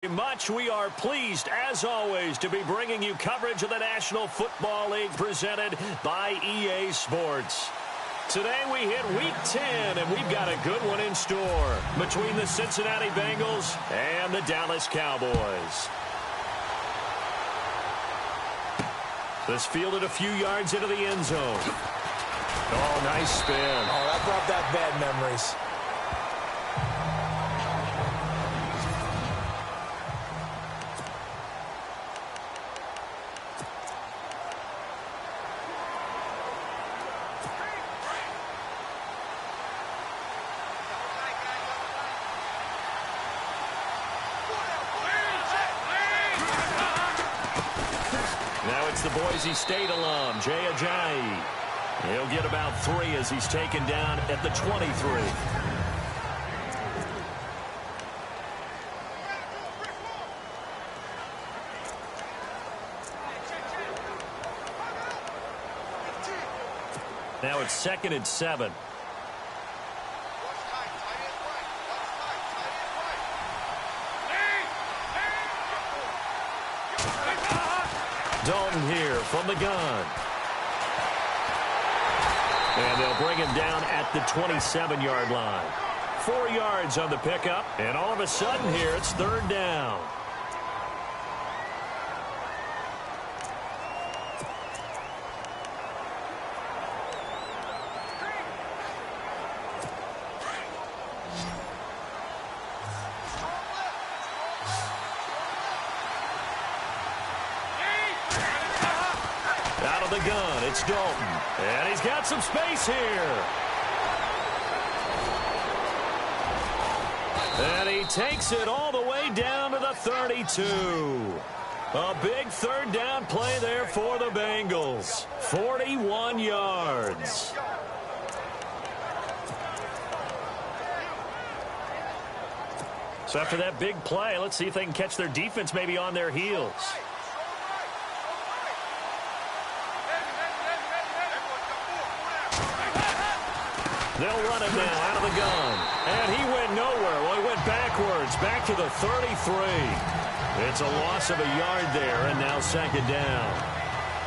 Much. We are pleased, as always, to be bringing you coverage of the National Football League presented by EA Sports. Today we hit Week 10, and we've got a good one in store between the Cincinnati Bengals and the Dallas Cowboys. This fielded a few yards into the end zone. Oh, nice spin. Oh, that brought back bad memories. It's the Boise State alum, Jay Ajayi. He'll get about 3 as he's taken down at the 23. Now it's 2nd and 7. Dalton here from the gun. And they'll bring him down at the 27-yard line. 4 yards on the pickup, and all of a sudden here it's 3rd down. The gun, it's Dalton, and he's got some space here. And he takes it all the way down to the 32. A big 3rd down play there for the Bengals. 41 yards. So after that big play, let's see if they can catch their defense maybe on their heels. They'll run him now out of the gun. And he went nowhere. Well, he went backwards, back to the 33. It's a loss of a yard there, and now 2nd down.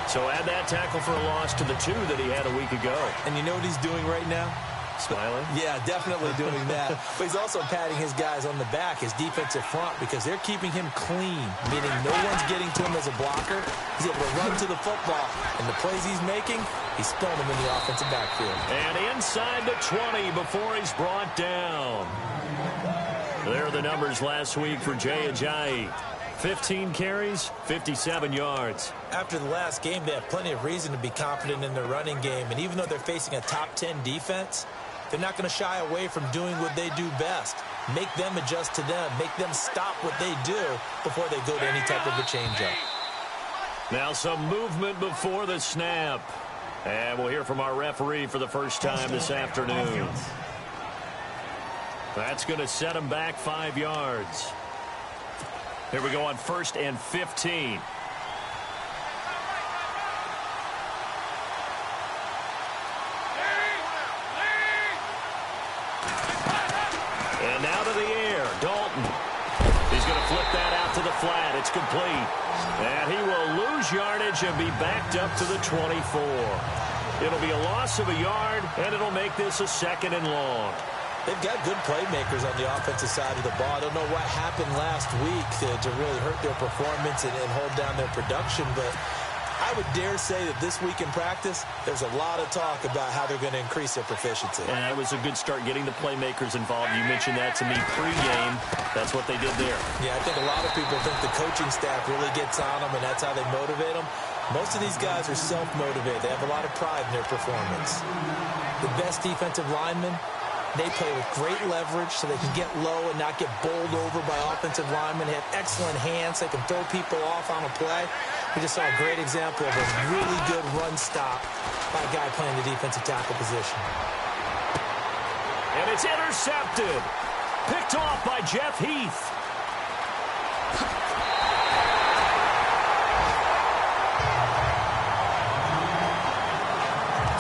So add that tackle for a loss to the 2 that he had a week ago. And you know what he's doing right now? Smiling? Yeah, definitely doing that. But he's also patting his guys on the back, his defensive front, because they're keeping him clean, meaning no one's getting to him as a blocker. He's able to run to the football, and the plays he's making, he's throwing them in the offensive backfield. And inside the 20 before he's brought down. There are the numbers last week for Jay Ajayi. 15 carries, 57 yards. After the last game, they have plenty of reason to be confident in their running game. And even though they're facing a top 10 defense, they're not going to shy away from doing what they do best. Make them adjust to them. Make them stop what they do before they go to any type of a changeup. Now some movement before the snap. And we'll hear from our referee for the first time this afternoon. That's going to set him back 5 yards. Here we go on 1st and 15. And now to the air, Dalton. He's going to flip that out to the flat. It's complete. And he will lose yardage and be backed up to the 24. It'll be a loss of a yard, and it'll make this a 2nd and long. They've got good playmakers on the offensive side of the ball. I don't know what happened last week to really hurt their performance and hold down their production, but I would dare say that this week in practice, there's a lot of talk about how they're going to increase their proficiency. And it was a good start getting the playmakers involved. You mentioned that to me pregame. That's what they did there. Yeah, I think a lot of people think the coaching staff really gets on them, and that's how they motivate them. Most of these guys are self-motivated. They have a lot of pride in their performance. The best defensive linemen, they play with great leverage so they can get low and not get bowled over by offensive linemen. They have excellent hands. They can throw people off on a play. We just saw a great example of a really good run stop by a guy playing the defensive tackle position. And it's intercepted. Picked off by Jeff Heath.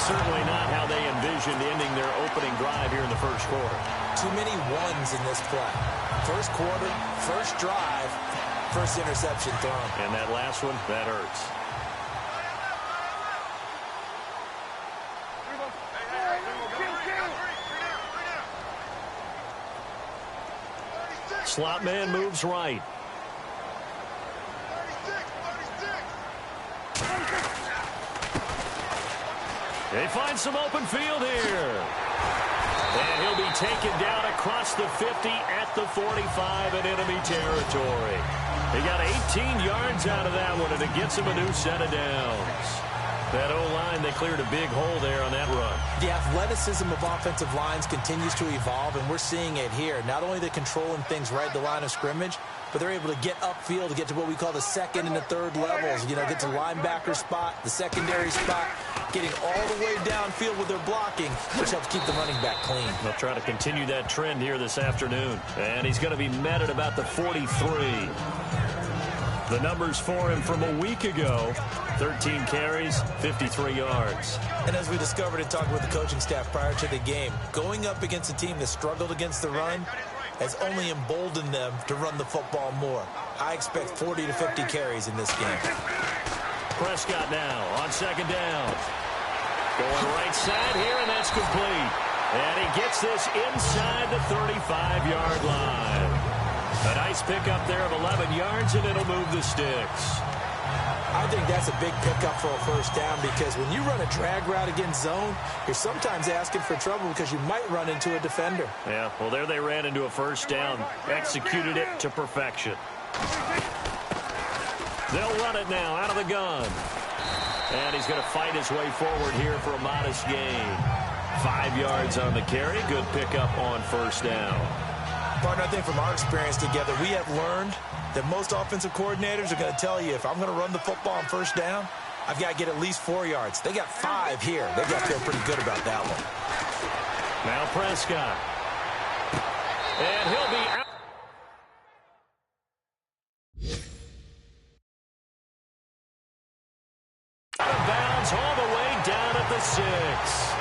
Certainly not how they envisioned ending their opening drive here in the first quarter. Too many ones in this play. First quarter, first drive, first interception thrown. And that last one, that hurts. Slot man moves right. They find some open field here. And he'll be taken down across the 50 at the 45 in enemy territory. He got 18 yards out of that one, and it gets him a new set of downs. That O-line, they cleared a big hole there on that run. The athleticism of offensive lines continues to evolve, and we're seeing it here. Not only are they controlling things right at the line of scrimmage, but they're able to get upfield to get to what we call the second and the third levels. You know, get to the linebacker spot, the secondary spot, getting all the way downfield with their blocking, which helps keep the running back clean. They'll try to continue that trend here this afternoon. And he's going to be met at about the 43. The numbers for him from a week ago, 13 carries, 53 yards. And as we discovered in talking with the coaching staff prior to the game, going up against a team that struggled against the run has only emboldened them to run the football more. I expect 40 to 50 carries in this game. Prescott now on second down. Going right side here, and that's complete. And he gets this inside the 35-yard line. A nice pickup there of 11 yards, and it'll move the sticks. I think that's a big pickup for a first down, because when you run a drag route against zone, you're sometimes asking for trouble because you might run into a defender. Yeah, well, there they ran into a first down. Executed it to perfection. They'll run it now out of the gun. And he's going to fight his way forward here for a modest gain. 5 yards on the carry. Good pickup on first down. Partner, I think from our experience together, we have learned that most offensive coordinators are going to tell you, if I'm going to run the football on first down, I've got to get at least 4 yards. They got 5 here. They've got to feel pretty good about that one. Now Prescott. And he'll be out. Out of bounds all the way down at the 6.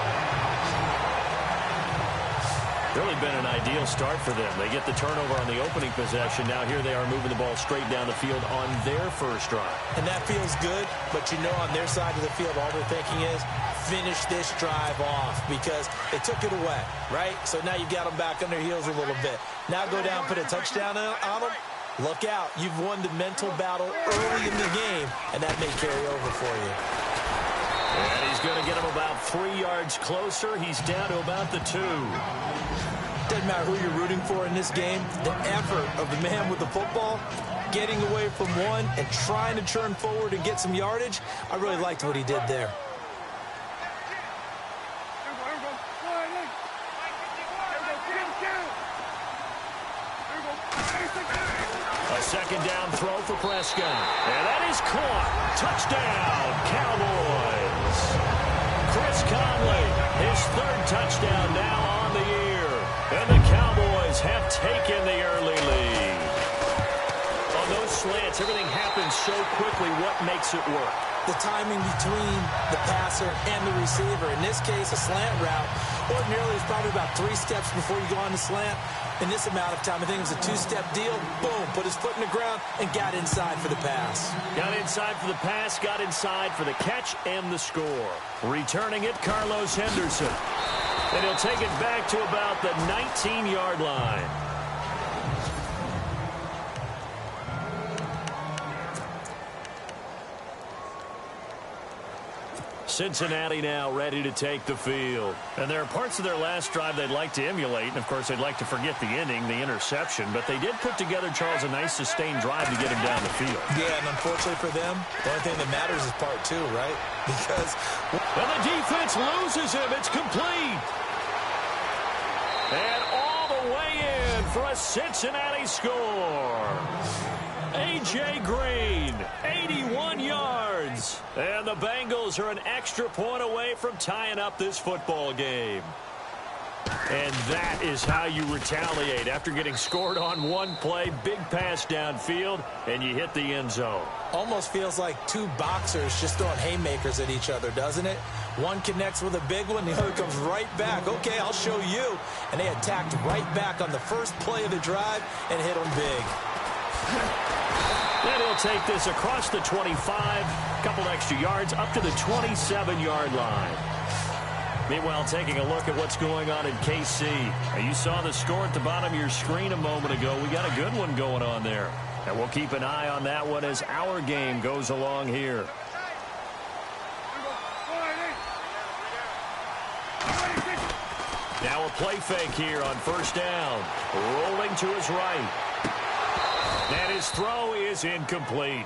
Really been an ideal start for them. They get the turnover on the opening possession. Now here they are moving the ball straight down the field on their first drive. And that feels good, but you know on their side of the field all they're thinking is finish this drive off, because they took it away, right? So now you've got them back on their heels a little bit. Now go down, put a touchdown on them. Look out. You've won the mental battle early in the game, and that may carry over for you. And he's going to get him about 3 yards closer. He's down to about the 2. Doesn't matter who you're rooting for in this game. The effort of the man with the football, getting away from one and trying to turn forward and get some yardage, I really liked what he did there. A second down throw for Prescott. And that is caught. Touchdown, Cowboys. Chris Conley, his 3rd touchdown now on the year. And the Cowboys have taken the early lead. On those slants, everything happens so quickly. What makes it work? The timing between the passer and the receiver. In this case, a slant route. Ordinarily, it's probably about 3 steps before you go on the slant. In this amount of time, I think it was a 2-step deal. Boom, put his foot in the ground and got inside for the pass. Got inside for the pass, got inside for the catch and the score. Returning it, Carlos Henderson. And he'll take it back to about the 19-yard line. Cincinnati now ready to take the field. And there are parts of their last drive they'd like to emulate. And, of course, they'd like to forget the ending, the interception. But they did put together, Charles, a nice sustained drive to get him down the field. Yeah, and unfortunately for them, the only thing that matters is part 2, right? Because... And the defense loses him. It's complete. And all the way in for a Cincinnati score. A.J. Green, 81 yards. And the Bengals are an extra point away from tying up this football game. And that is how you retaliate after getting scored on one play, big pass downfield, and you hit the end zone. Almost feels like 2 boxers just throwing haymakers at each other, doesn't it? One connects with a big one, the other comes right back. Okay, I'll show you. And they attacked right back on the first play of the drive and hit them big. And he'll take this across the 25, couple extra yards, up to the 27-yard line. Meanwhile, taking a look at what's going on in KC. You saw the score at the bottom of your screen a moment ago. We got a good one going on there. And we'll keep an eye on that one as our game goes along here. Now a play fake here on first down. Rolling to his right. And his throw is incomplete.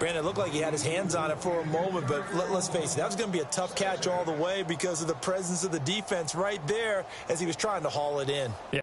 Brandon, it looked like he had his hands on it for a moment, but let's face it, that was going to be a tough catch all the way because of the presence of the defense right there as he was trying to haul it in. Yeah.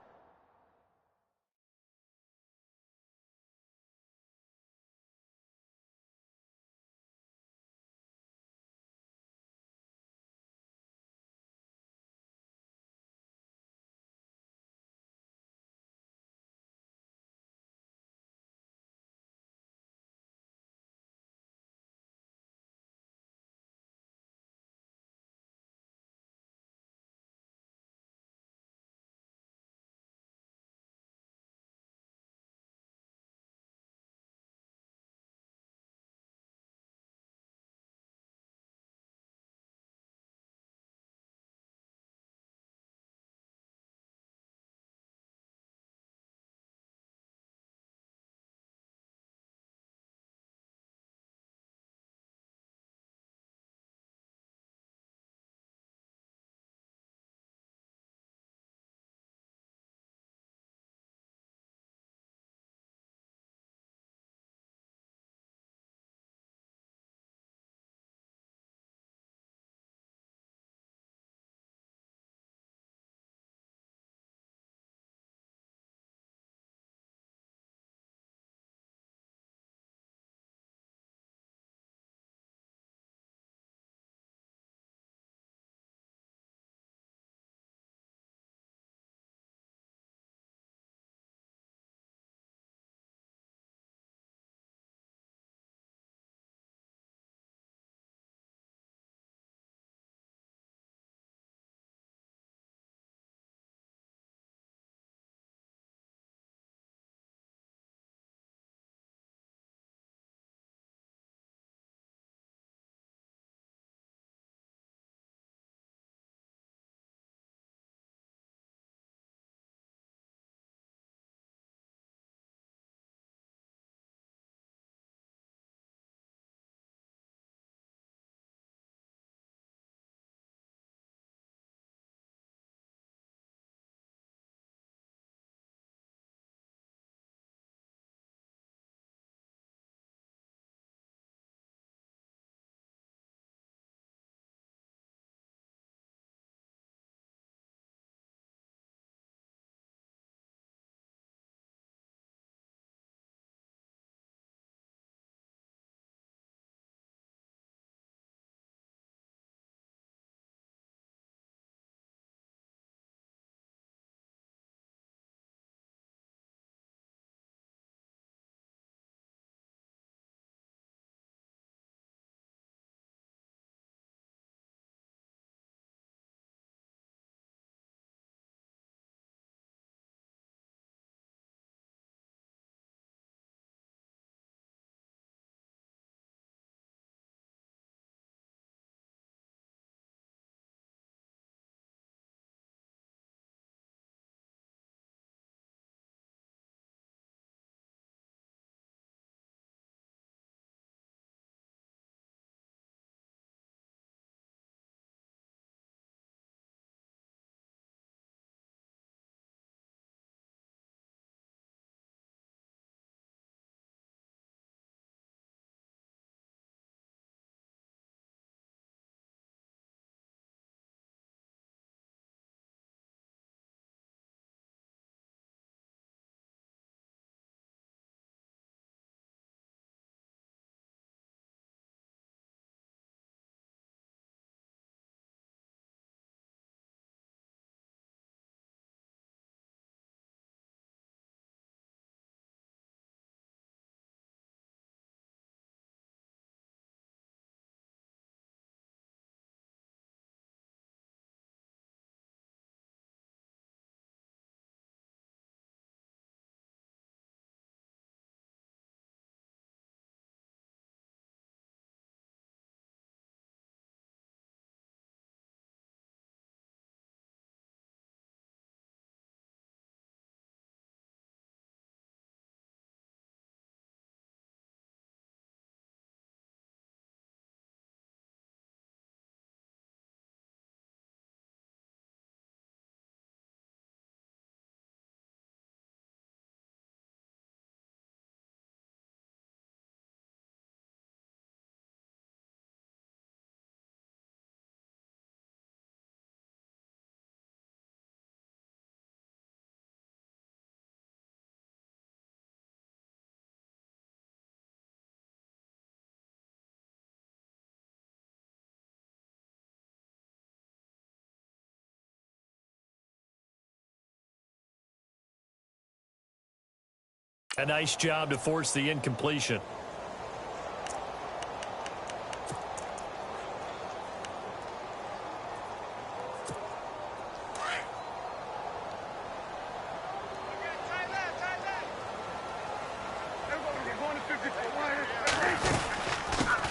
A nice job to force the incompletion.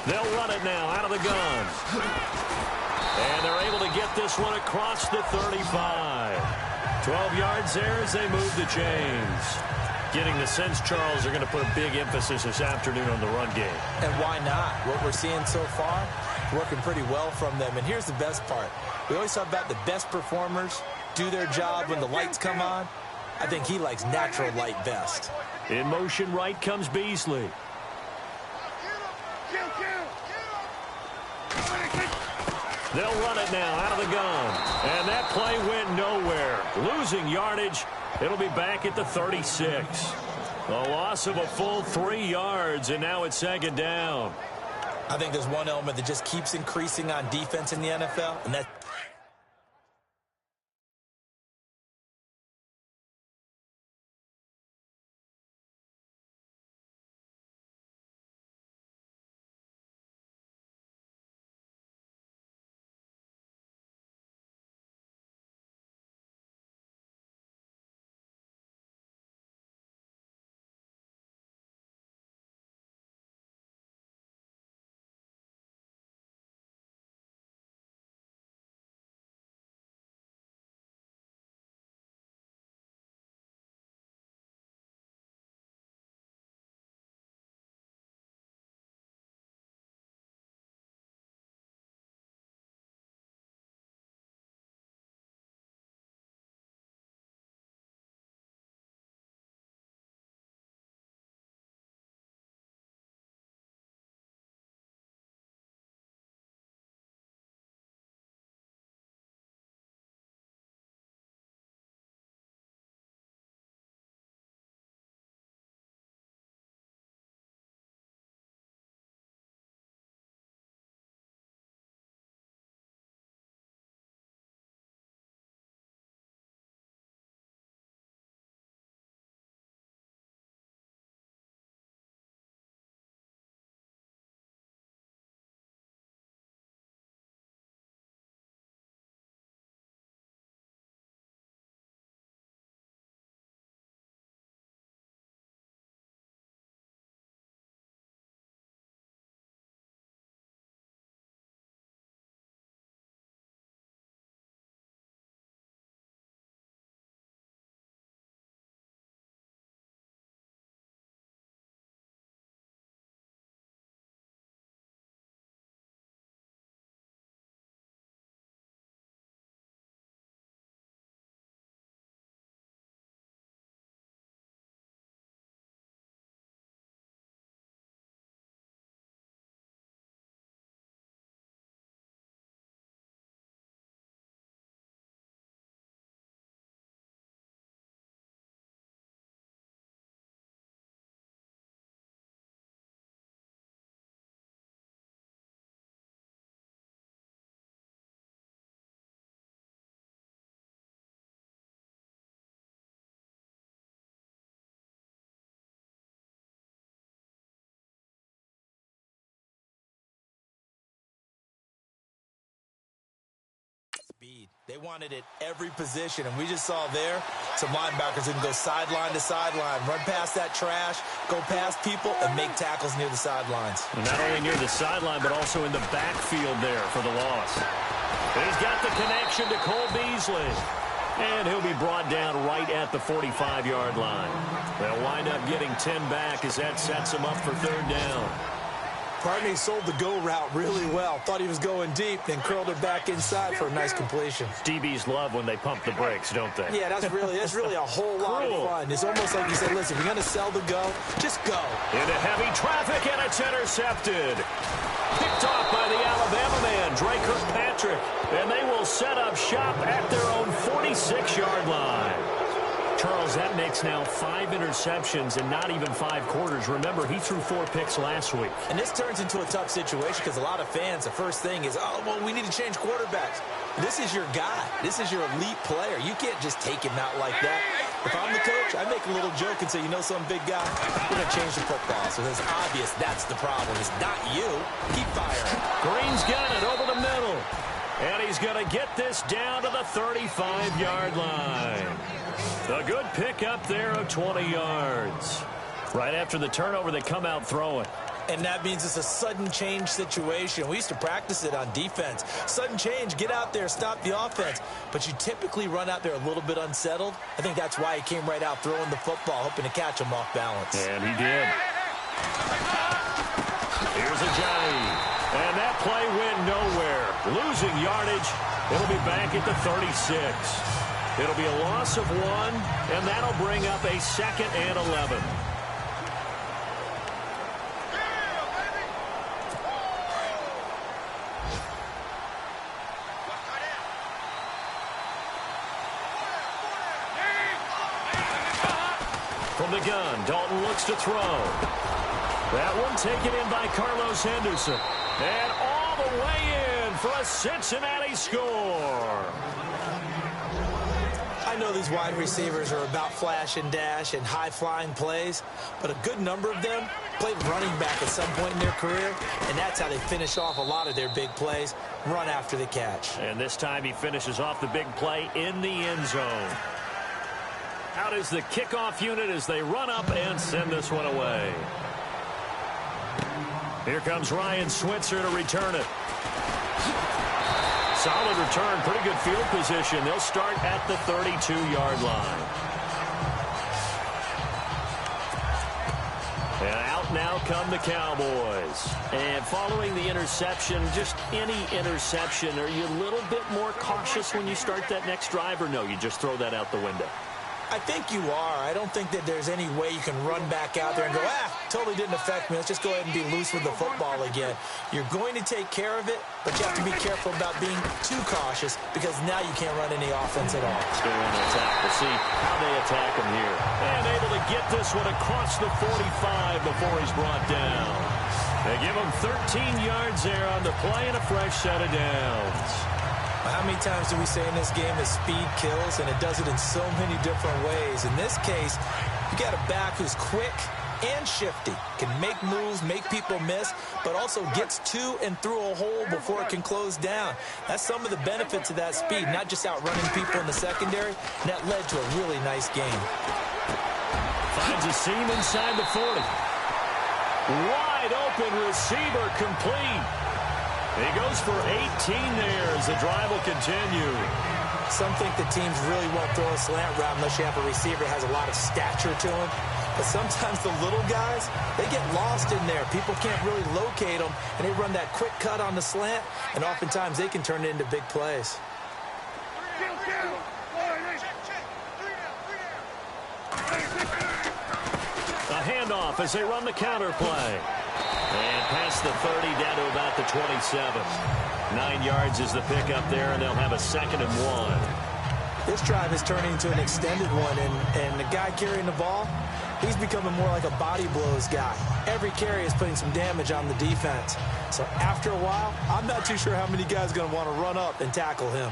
They'll run it now out of the gun. And they're able to get this one across the 35. 12 yards there as they move the chains. Getting the sense, Charles, they're going to put a big emphasis this afternoon on the run game. And why not? What we're seeing so far, working pretty well from them. And here's the best part. We always talk about the best performers do their job when the lights come on. I think he likes natural light best. In motion right comes Beasley. They'll run it now out of the gun. And that play went nowhere. Losing yardage. It'll be back at the 36. A loss of a full 3 yards, and now it's second down. I think there's one element that just keeps increasing on defense in the NFL, and that's speed. They wanted it every position, and we just saw there some linebackers who can go sideline to sideline, run past that trash, go past people, and make tackles near the sidelines. And not only near the sideline, but also in the backfield there for the loss. He's got the connection to Cole Beasley. And he'll be brought down right at the 45-yard line. They'll wind up getting 10 back as that sets them up for third down. Pardon me, sold the go route really well. Thought he was going deep, then curled it back inside for a nice completion. DBs love when they pump the brakes, don't they? Yeah, that's really a whole lot of fun. It's almost like you said, listen, if you're going to sell the go, just go. Into heavy traffic, and it's intercepted. Picked off by the Alabama man, Dre Kirkpatrick. And they will set up shop at their own 46-yard line. Charles, that makes now 5 interceptions in not even 5 quarters. Remember, he threw 4 picks last week. And this turns into a tough situation because a lot of fans, the first thing is, oh, well, we need to change quarterbacks. This is your guy. This is your elite player. You can't just take him out like that. If I'm the coach, I make a little joke and say, you know some big guy, we're going to change the football. So it's obvious that's the problem. It's not you. Keep firing. Green's got it over the middle. And he's going to get this down to the 35-yard line. A good pickup there of 20 yards. Right after the turnover, they come out throwing. And that means it's a sudden change situation. We used to practice it on defense. Sudden change, get out there, stop the offense. But you typically run out there a little bit unsettled. I think that's why he came right out throwing the football, hoping to catch him off balance. And he did. Here's Ajayi. And that play went nowhere. Losing yardage. It'll be back at the 36. It'll be a loss of 1, and that'll bring up a 2nd and 11. From the gun, Dalton looks to throw. That one taken in by Carlos Henderson. And all the way in for a Cincinnati score. I know these wide receivers are about flash and dash and high-flying plays, but a good number of them played running back at some point in their career, and that's how they finish off a lot of their big plays, run after the catch. And this time he finishes off the big play in the end zone. Out is the kickoff unit as they run up and send this one away. Here comes Ryan Switzer to return it. Solid return, pretty good field position. They'll start at the 32-yard line. And out now come the Cowboys. And following the interception, just any interception, are you a little bit more cautious when you start that next drive, or no, you just throw that out the window? I think you are. I don't think that there's any way you can run back out there and go, totally didn't affect me. Let's just go ahead and be loose with the football again. You're going to take care of it, but you have to be careful about being too cautious because now you can't run any offense at all. Still on the attack. We'll see how they attack him here. And able to get this one across the 45 before he's brought down. They give him 13 yards there on the play and a fresh set of downs. How many times do we say in this game that speed kills, and it does it in so many different ways? In this case, you got a back who's quick and shifty, can make moves, make people miss, but also gets to and through a hole before it can close down. That's some of the benefits of that speed, not just outrunning people in the secondary, and that led to a really nice game. Finds a seam inside the 40. Wide open receiver complete. He goes for 18 there as the drive will continue. Some think the teams really won't throw a slant route unless you have a receiver that has a lot of stature to him. But sometimes the little guys, they get lost in there. People can't really locate them, and they run that quick cut on the slant, and oftentimes they can turn it into big plays. A handoff as they run the counter play. And past the 30 down to about the 27. 9 yards is the pickup there, and they'll have a 2nd and 1. This drive is turning into an extended one, and the guy carrying the ball, he's becoming more like a body blows guy. Every carry is putting some damage on the defense. So after a while, I'm not too sure how many guys are going to want to run up and tackle him.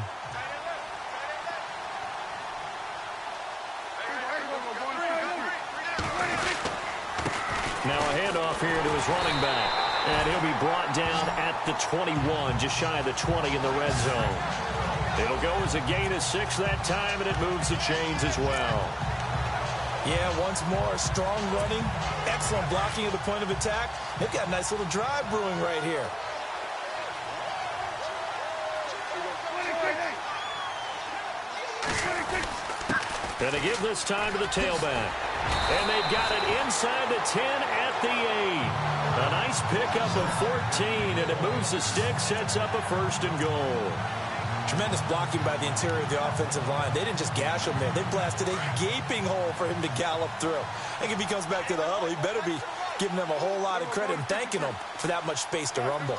Now a handoff here to his running back. And he'll be brought down at the 21, just shy of the 20 in the red zone. It'll go as a gain of 6 that time, and it moves the chains as well. Yeah, once more, strong running, excellent blocking at the point of attack. They've got a nice little drive brewing right here. And they give this time to the tailback. And they've got it inside the 10 at the 8. A nice pickup of 14, and it moves the stick, sets up a 1st and goal. Tremendous blocking by the interior of the offensive line. They didn't just gash him there. They blasted a gaping hole for him to gallop through. I think if he comes back to the huddle, he better be giving them a whole lot of credit and thanking them for that much space to rumble.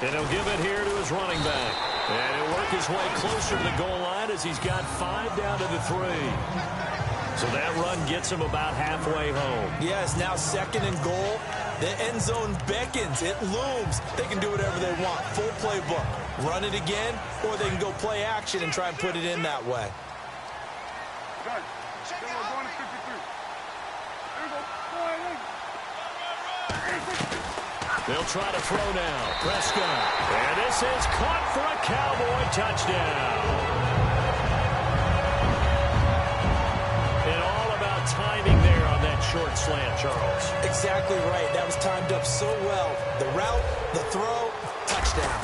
And he'll give it here to his running back. And he'll work his way closer to the goal line as he's got 5 down to the 3. So that run gets him about halfway home. Yes, now 2nd and goal. The end zone beckons. It looms. They can do whatever they want. Full playbook. Run it again, or they can go play action and try and put it in that way. Good. Then we're going to 53. There we go. They'll try to throw now. Prescott. And this is caught for a Cowboy touchdown. And all about timing there on that short slant, Charles. Exactly right. That was timed up so well. The route, the throw, touchdown.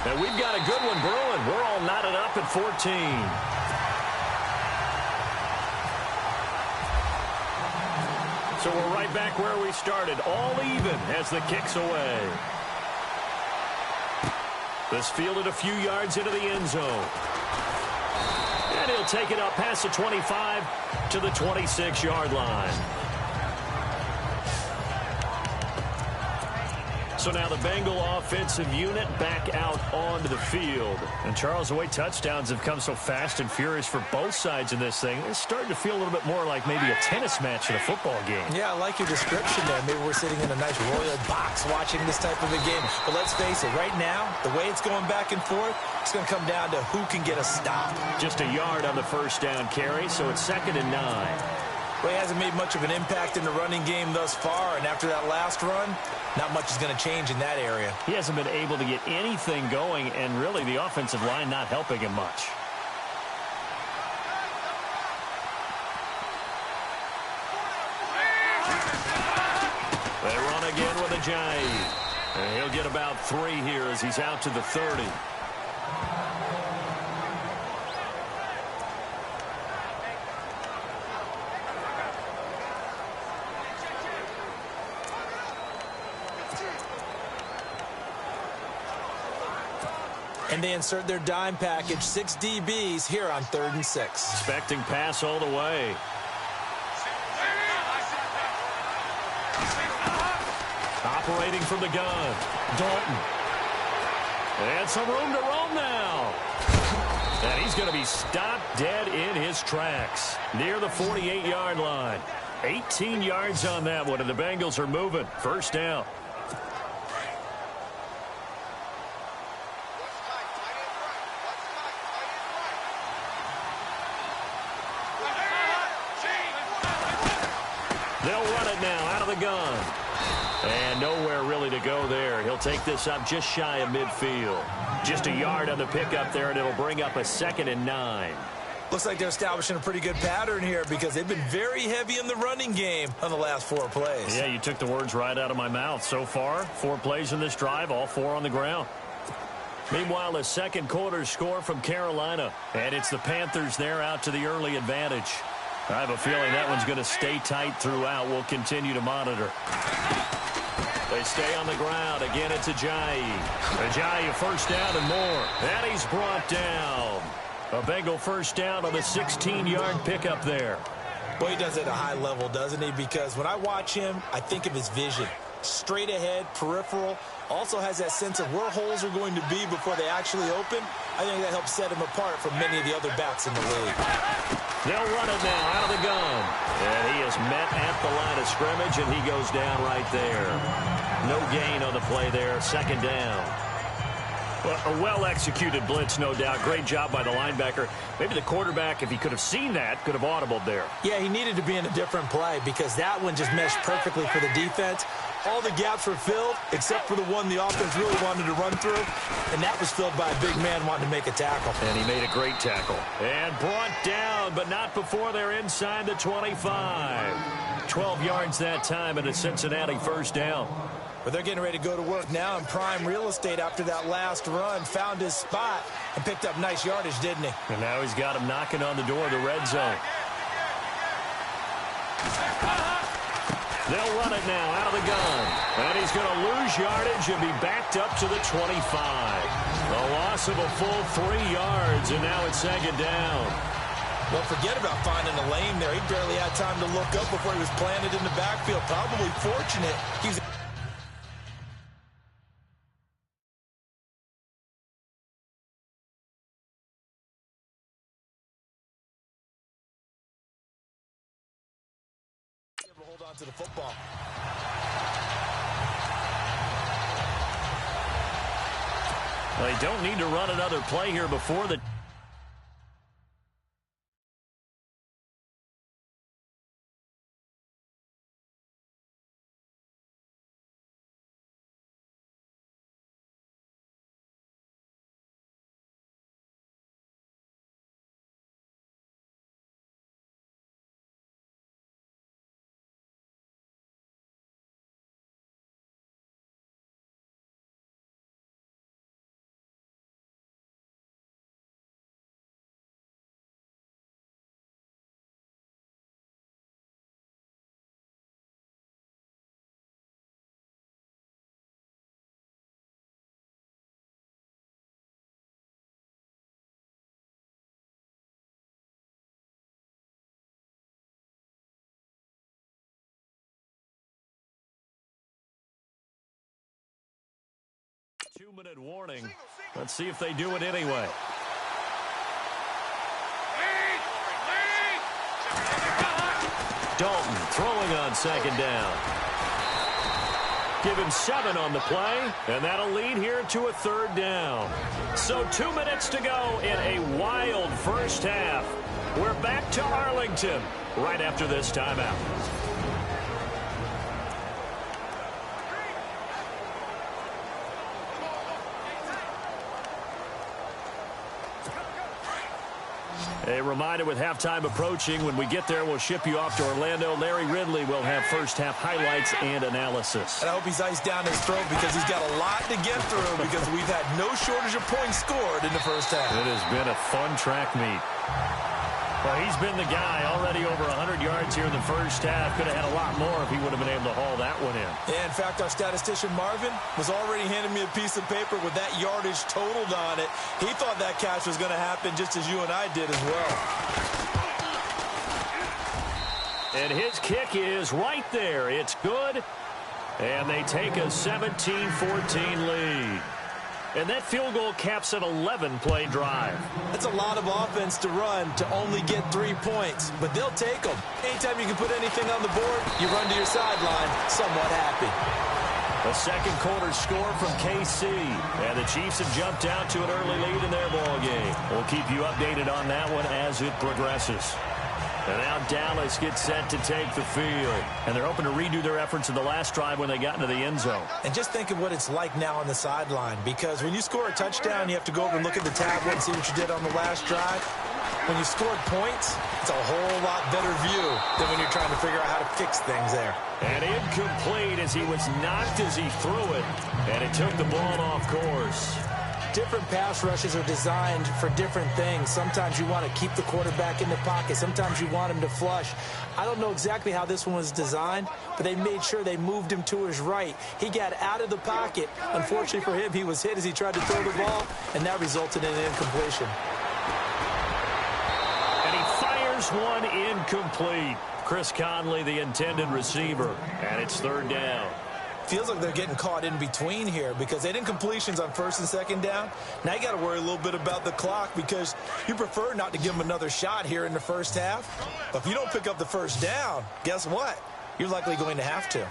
And we've got a good one brewing. We're all knotted up at 14. So we're right back where we started, all even as the kick's away. This fielded a few yards into the end zone. And he'll take it up past the 25 to the 26-yard line. So now the Bengal offensive unit back out onto the field. And Charles, the way touchdowns have come so fast and furious for both sides in this thing, it's starting to feel a little bit more like maybe a tennis match in a football game. Yeah, I like your description there. Maybe we're sitting in a nice royal box watching this type of a game. But let's face it, right now, the way it's going back and forth, it's going to come down to who can get a stop. Just a yard on the first down carry, so it's 2nd and 9. Well, he hasn't made much of an impact in the running game thus far, and after that last run, not much is going to change in that area. He hasn't been able to get anything going, and really the offensive line not helping him much. They run again with Ajayi. And he'll get about 3 here as he's out to the 30. And they insert their dime package, 6 DBs here on 3rd and 6. Expecting pass all the way. Operating from the gun. Dalton. And some room to roam now. And he's going to be stopped dead in his tracks near the 48-yard line. 18 yards on that one, and the Bengals are moving. First down. They'll run it now out of the gun. And nowhere really to go there. He'll take this up just shy of midfield. Just a yard on the pickup there, and it'll bring up a 2nd and 9. Looks like they're establishing a pretty good pattern here because they've been very heavy in the running game on the last 4 plays. Yeah, you took the words right out of my mouth. So far, 4 plays in this drive, all 4 on the ground. Meanwhile, a second quarter score from Carolina. And it's the Panthers there out to the early advantage. I have a feeling that one's going to stay tight throughout. We'll continue to monitor. They stay on the ground. Again, it's Ajayi. Ajayi, first down and more. And he's brought down. A Bengal first down on the 16-yard pickup there. Well, he does it at a high level, doesn't he? Because when I watch him, I think of his vision. Straight ahead, peripheral. Also has that sense of where holes are going to be before they actually open. I think that helps set him apart from many of the other backs in the league. They'll run it now out of the gun. And he is met at the line of scrimmage, and he goes down right there. No gain on the play there. 2nd down. Well, a well-executed blitz, no doubt. Great job by the linebacker. Maybe the quarterback, if he could have seen that, could have audibled there. Yeah, he needed to be in a different play because that one just meshed perfectly for the defense. All the gaps were filled except for the one the offense really wanted to run through, and that was filled by a big man wanting to make a tackle. And he made a great tackle. And brought down, but not before they're inside the 25. 12 yards that time, and a Cincinnati first down. But they're getting ready to go to work now in prime real estate after that last run. Found his spot and picked up nice yardage, didn't he? And now he's got him knocking on the door of the red zone. They'll run it now out of the gun. And he's going to lose yardage and be backed up to the 25. A loss of a full 3 yards, and now it's 2nd down. Well, forget about finding a lane there. He barely had time to look up before he was planted in the backfield. Probably fortunate. He was hold on to the football. They don't need to run another play here before the... Two-minute warning. Let's see if they do it anyway. Dalton throwing on second down. Give him 7 on the play, and that'll lead here to a third down. So 2 minutes to go in a wild first half. We're back to Arlington right after this timeout. A reminder with halftime approaching, when we get there, we'll ship you off to Orlando. Larry Ridley will have first-half highlights and analysis. And I hope he's iced down his throat because he's got a lot to get through because we've had no shortage of points scored in the first half. It has been a fun track meet. Well, he's been the guy already over 100 yards here in the first half. Could have had a lot more if he would have been able to haul that one in. Yeah, in fact, our statistician Marvin was already handing me a piece of paper with that yardage totaled on it. He thought that catch was going to happen just as you and I did as well. And his kick is right there. It's good. And they take a 17-14 lead. And that field goal caps an 11-play drive. That's a lot of offense to run to only get 3 points, but they'll take them. Anytime you can put anything on the board, you run to your sideline somewhat happy. A second quarter score from KC, and the Chiefs have jumped out to an early lead in their ball game. We'll keep you updated on that one as it progresses. And now Dallas gets set to take the field. And they're hoping to redo their efforts in the last drive when they got into the end zone. And just think of what it's like now on the sideline. Because when you score a touchdown, you have to go over and look at the tablet and see what you did on the last drive. When you scored points, it's a whole lot better view than when you're trying to figure out how to fix things there. And incomplete as he was knocked as he threw it. And it took the ball off course. Different pass rushes are designed for different things. Sometimes you want to keep the quarterback in the pocket. Sometimes you want him to flush. I don't know exactly how this one was designed, but they made sure they moved him to his right. He got out of the pocket. Unfortunately for him, he was hit as he tried to throw the ball, and that resulted in an incompletion. And he fires one incomplete. Chris Conley, the intended receiver, and it's third down. Feels like they're getting caught in between here because they did incompletions on first and second down. Now you got to worry a little bit about the clock because you prefer not to give them another shot here in the first half. But if you don't pick up the first down, guess what? You're likely going to have to.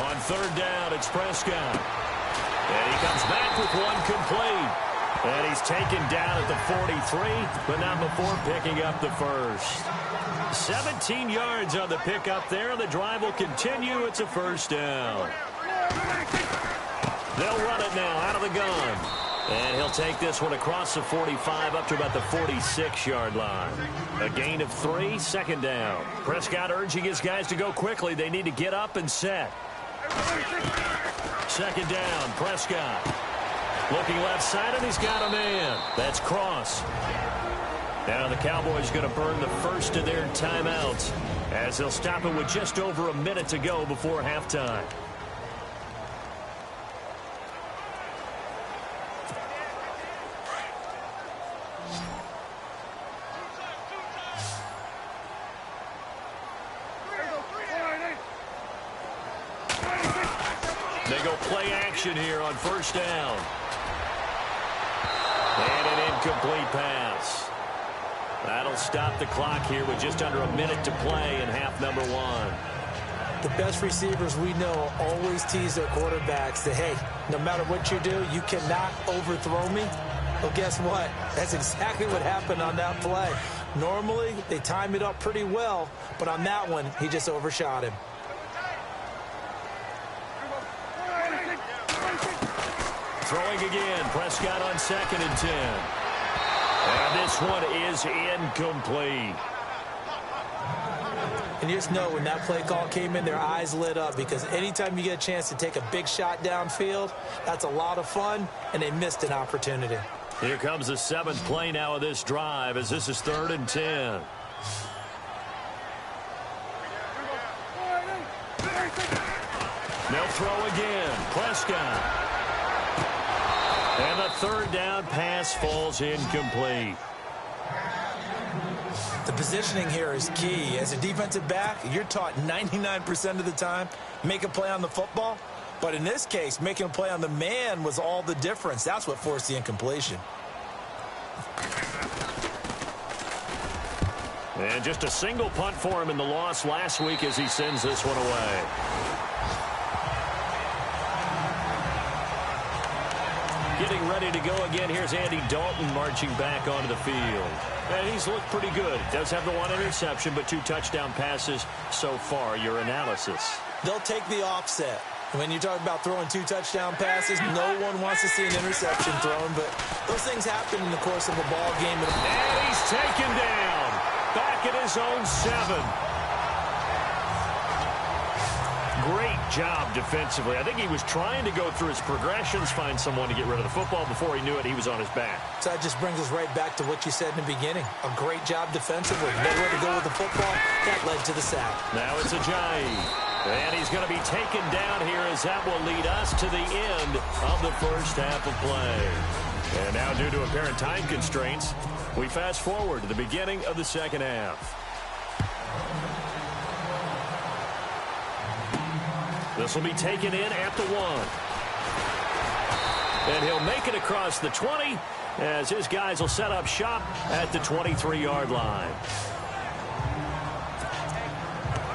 On third down, it's Prescott. And he comes back with one complete. And he's taken down at the 43, but not before picking up the first. 17 yards on the pickup there. The drive will continue. It's a first down. They'll run it now out of the gun. And he'll take this one across the 45 up to about the 46-yard line. A gain of 3, second down. Prescott urging his guys to go quickly. They need to get up and set. Second down, Prescott. Looking left side, and he's got a man. That's Cross. Now the Cowboys going to burn the first of their timeouts as they'll stop it with just over a minute to go before halftime. They go play action here on first down. And an incomplete pass. That'll that'll stop the clock here with just under a minute to play in half number one. The best receivers we know always tease their quarterbacks that, hey, no matter what you do, you cannot overthrow me. Well, guess what? That's exactly what happened on that play. Normally, they time it up pretty well, but on that one, he just overshot him. Throwing again. Prescott on 2nd and 10. And this one is incomplete. And you just know when that play call came in, their eyes lit up, because anytime you get a chance to take a big shot downfield, that's a lot of fun, and they missed an opportunity. Here comes the 7th play now of this drive as this is 3rd and 10. They'll throw again. Prescott. And the 3rd down pass falls incomplete. The positioning here is key. As a defensive back, you're taught 99% of the time, make a play on the football. But in this case, making a play on the man was all the difference. That's what forced the incompletion. And just a single punt for him in the loss last week as he sends this one away. Getting ready to go again. Here's Andy Dalton marching back onto the field. And he's looked pretty good. Does have the 1 interception, but 2 touchdown passes so far. Your analysis. They'll take the offset. When you talk about throwing 2 touchdown passes, no one wants to see an interception thrown, but those things happen in the course of a ball game. And he's taken down. Back at his own 7. Great job defensively. I think he was trying to go through his progressions, find someone to get rid of the football. Before he knew it, he was on his back. So that just brings us right back to what you said in the beginning. A great job defensively. Nowhere to go with the football. That led to the sack. Now it's Ajayi. And he's going to be taken down here as that will lead us to the end of the first half of play. And now, due to apparent time constraints, we fast forward to the beginning of the second half. This will be taken in at the 1. And he'll make it across the 20 as his guys will set up shop at the 23-yard line.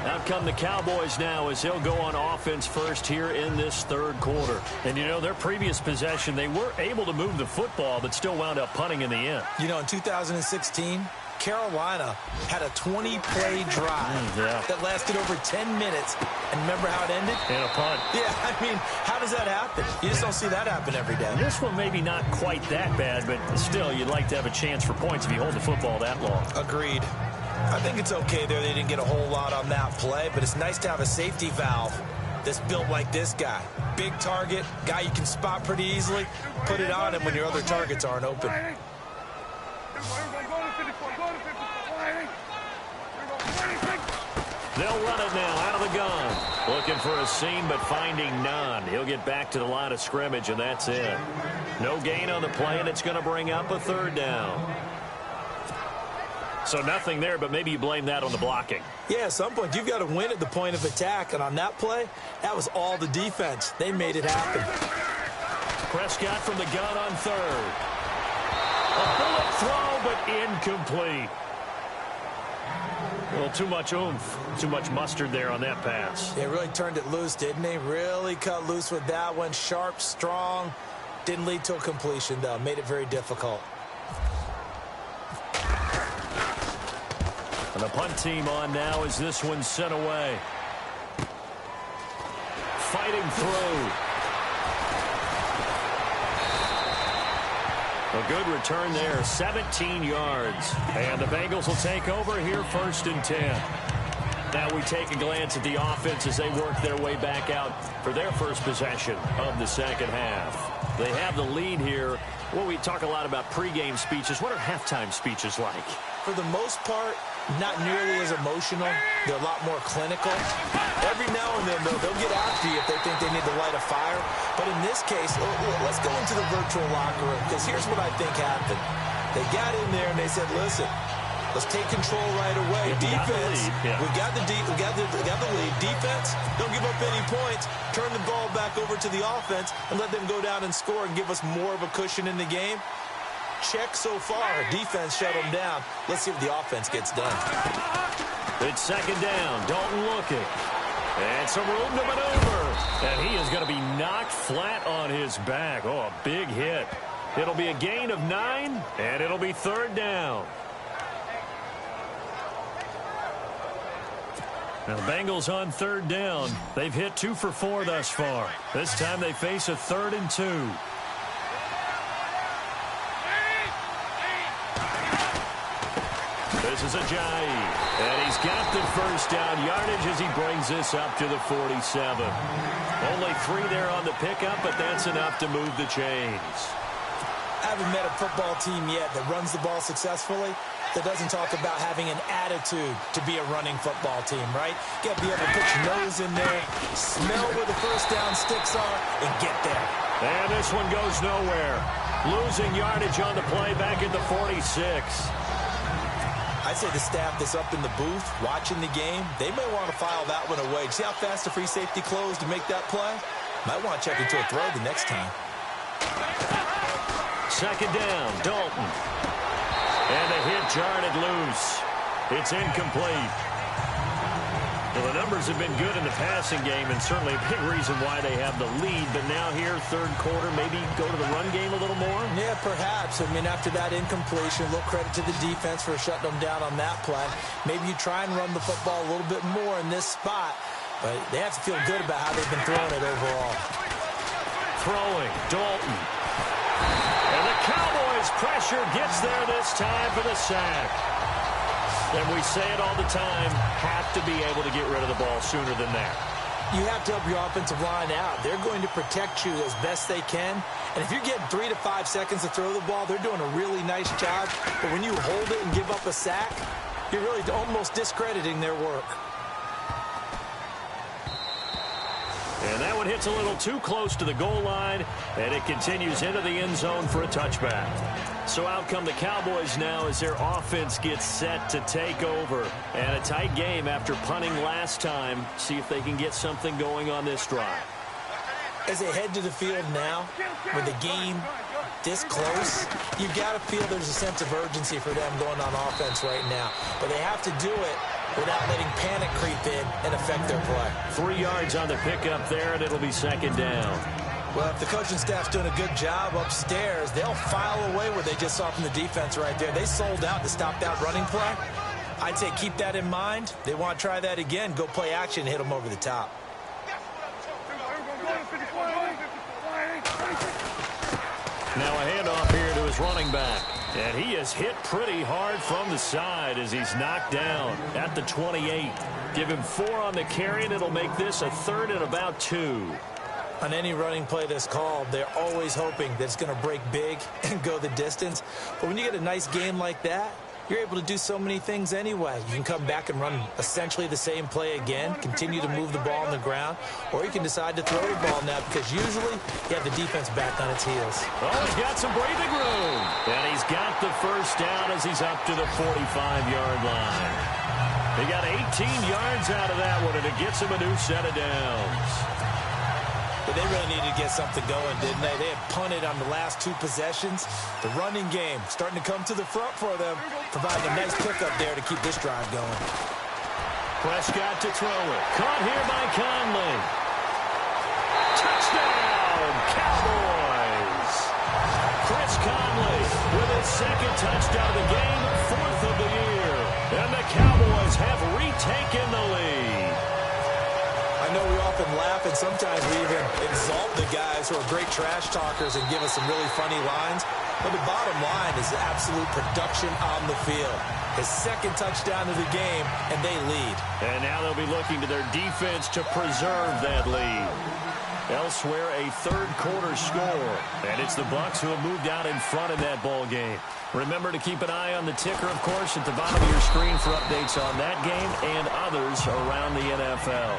Out come the Cowboys now as they'll go on offense first here in this 3rd quarter. And, you know, their previous possession, they were able to move the football but still wound up punting in the end. You know, in 2016, Carolina had a 20-play drive that lasted over 10 minutes. And remember how it ended? And a punt. Yeah, I mean, how does that happen? You just don't see that happen every day. This one maybe not quite that bad, but still, you'd like to have a chance for points if you hold the football that long. Agreed. I think it's okay there. They didn't get a whole lot on that play, but it's nice to have a safety valve that's built like this guy. Big target, guy you can spot pretty easily. Put it on him when your other targets aren't open. They'll run it now out of the gun. Looking for a seam, but finding none. He'll get back to the line of scrimmage, and that's it. No gain on the play, and it's going to bring up a 3rd down. So nothing there, but maybe you blame that on the blocking. Yeah, at some point, you've got to win at the point of attack. And on that play, that was all the defense. They made it happen. Prescott from the gun on 3rd. A bullet throw, but incomplete. Well, too much oomph, too much mustard there on that pass. Yeah, really turned it loose, didn't he? Really cut loose with that one. Sharp, strong. Didn't lead to a completion, though. Made it very difficult. And the punt team on now as this one's sent away. Fighting through. A good return there, 17 yards. And the Bengals will take over here 1st and 10. Now we take a glance at the offense as they work their way back out for their first possession of the second half. They have the lead here. Well, we talk a lot about pregame speeches. What are halftime speeches like? For the most part, not nearly as emotional. They're a lot more clinical. Every now and then, though, they'll get after you if they think they need to light a fire. But in this case, let's go into the virtual locker room, because here's what I think happened. They got in there and they said, listen, let's take control right away. Defense, we got the lead. Defense, don't give up any points. Turn the ball back over to the offense and let them go down and score and give us more of a cushion in the game. check so far. Defense shut them down. Let's see what the offense gets done. It's second down. Dalton looking. And some room to maneuver. And he is going to be knocked flat on his back. Oh, a big hit. It'll be a gain of 9, and it'll be third down. Now the Bengals on third down. They've hit 2 for 4 thus far. This time they face a 3rd and 2. This is Ajayi. And he's got the first down yardage as he brings this up to the 47. Only 3 there on the pickup, but that's enough to move the chains. I haven't met a football team yet that runs the ball successfully that doesn't talk about having an attitude to be a running football team, right? You got to be able to put your nose in there, smell where the first down sticks are, and get there. And this one goes nowhere. Losing yardage on the play back at the 46. I'd say the staff that's up in the booth watching the game, they may want to file that one away. See how fast the free safety closed to make that play? Might want to check into a throw the next time. Second down, Dalton. And the hit jarred it loose. It's incomplete. Well, the numbers have been good in the passing game, and certainly a big reason why they have the lead. But now here, third quarter, maybe go to the run game a little more? Yeah, perhaps. I mean, after that incompletion, a little credit to the defense for shutting them down on that play. Maybe you try and run the football a little bit more in this spot, but they have to feel good about how they've been throwing it overall. Throwing, Dalton. And the Cowboys' pressure gets there this time for the sack. And we say it all the time, have to be able to get rid of the ball sooner than that. You have to help your offensive line out. They're going to protect you as best they can. And if you're getting 3 to 5 seconds to throw the ball, they're doing a really nice job. But when you hold it and give up a sack, you're really almost discrediting their work. And that one hits a little too close to the goal line, and it continues into the end zone for a touchback. So out come the Cowboys now as their offense gets set to take over. And a tight game after punting last time. See if they can get something going on this drive. As they head to the field now, with the game this close, you've got to feel there's a sense of urgency for them going on offense right now. But they have to do it without letting panic creep in and affect their play. 3 yards on the pickup there, and it'll be second down. Well, if the coaching staff's doing a good job upstairs, they'll file away what they just saw from the defense right there. They sold out to stop that running play. I'd say keep that in mind. They want to try that again, go play action, hit them over the top. Now a handoff here to his running back. And he is hit pretty hard from the side as he's knocked down at the 28. Give him 4 on the carry, and it'll make this a 3rd and about 2. On any running play that's called, they're always hoping that it's going to break big and go the distance. But when you get a nice game like that, you're able to do so many things anyway. You can come back and run essentially the same play again, continue to move the ball on the ground, or you can decide to throw the ball now because usually you have the defense back on its heels. Oh, he's got some breathing room. And he's got the first down as he's up to the 45-yard line. He got 18 yards out of that one, and it gets him a new set of downs. But they really needed to get something going, didn't they? They had punted on the last 2 possessions. The running game starting to come to the front for them, providing a nice pickup there to keep this drive going. Prescott to throw it. Caught here by Conley. Touchdown, Cowboys! Chris Conley with his 2nd touchdown of the game, 4th of the year. And the Cowboys have retaken the lead. I know we often laugh, and sometimes we even exalt the guys who are great trash talkers and give us some really funny lines. But the bottom line is the absolute production on the field. His 2nd touchdown of the game, and they lead. And now they'll be looking to their defense to preserve that lead. Elsewhere, a 3rd quarter score. And it's the Bucs who have moved out in front in that ball game. Remember to keep an eye on the ticker, of course, at the bottom of your screen for updates on that game and others around the NFL.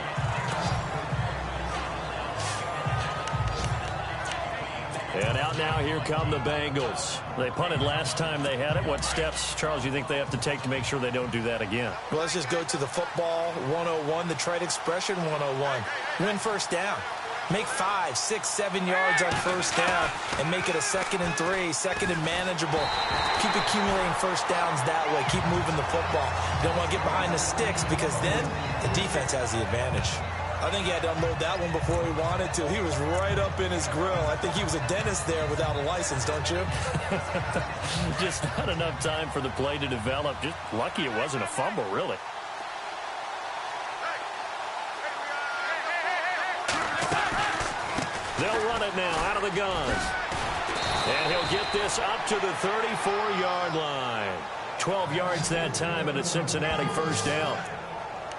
And out now, here come the Bengals. They punted last time they had it. What steps, Charles, you think they have to take to make sure they don't do that again? Well, let's just go to the football 101, the trite expression 101. Win first down. Make 5, 6, 7 yards on first down and make it a 2nd and 3, 2nd and manageable. Keep accumulating first downs that way. Keep moving the football. You don't want to get behind the sticks because then the defense has the advantage. I think he had to unload that one before he wanted to. He was right up in his grill. I think he was a dentist there without a license, don't you? Just not enough time for the play to develop. Just lucky it wasn't a fumble, really. They'll run it now out of the gun. And he'll get this up to the 34-yard line. 12 yards that time, and a Cincinnati first down.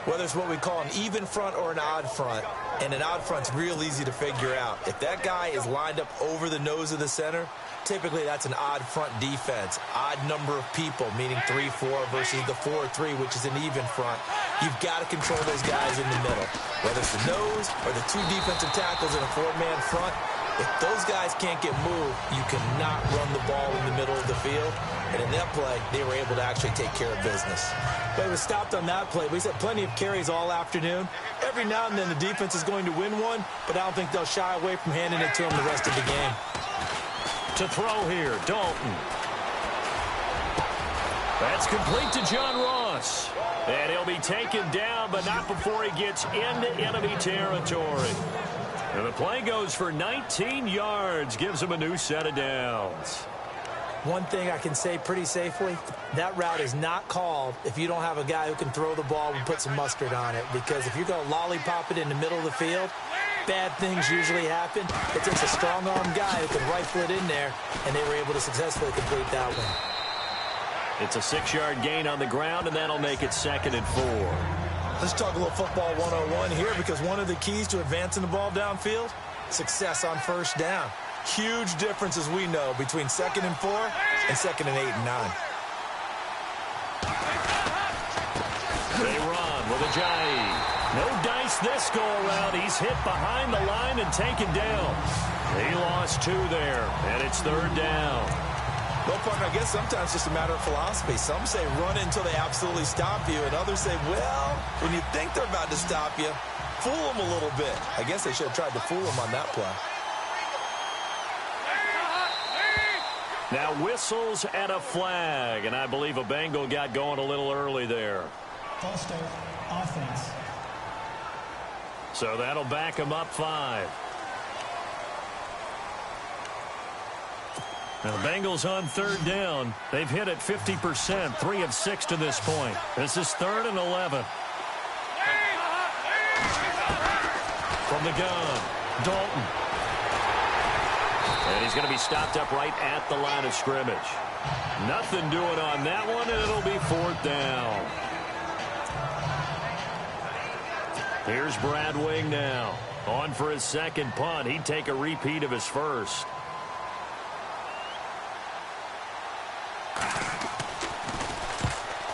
Whether it's what we call an even front or an odd front, and an odd front's real easy to figure out. If that guy is lined up over the nose of the center, typically that's an odd front defense. Odd number of people, meaning 3-4 versus the 4-3, which is an even front. You've got to control those guys in the middle. Whether it's the nose or the 2 defensive tackles in a 4-man front, if those guys can't get moved, you cannot run the ball in the middle of the field. And in that play, they were able to actually take care of business. But it was stopped on that play. We said plenty of carries all afternoon. Every now and then the defense is going to win one, but I don't think they'll shy away from handing it to them the rest of the game. To throw here, Dalton. That's complete to John Ross. And he'll be taken down, but not before he gets into enemy territory. And the play goes for 19 yards, gives him a new set of downs. One thing I can say pretty safely, that route is not called if you don't have a guy who can throw the ball and put some mustard on it. Because if you're going to lollipop it in the middle of the field, bad things usually happen. It takes a strong-arm guy who can rifle it in there, and they were able to successfully complete that one. It's a 6-yard gain on the ground, and that'll make it 2nd and 4. Let's talk a little football 101 here, because one of the keys to advancing the ball downfield, success on first down. Huge difference, as we know, between 2nd and 4 and 2nd and 8 and 9. They run with Ajayi. No dice this go-around. He's hit behind the line and taken down. He lost 2 there, and it's 3rd down. Well, partner, I guess sometimes it's just a matter of philosophy. Some say run until they absolutely stop you, and others say, well, when you think they're about to stop you, fool them a little bit. I guess they should have tried to fool them on that play. Now whistles and a flag, and I believe a Bengal got going a little early there. False start, offense. So that'll back him up 5. Now the Bengals on 3rd down. They've hit it 50%, 3 of 6 to this point. This is 3rd and 11. From the gun, Dalton. And he's going to be stopped up right at the line of scrimmage. Nothing doing on that one, and it'll be 4th down. Here's Brad Wing now. On for his 2nd punt. He'd take a repeat of his first.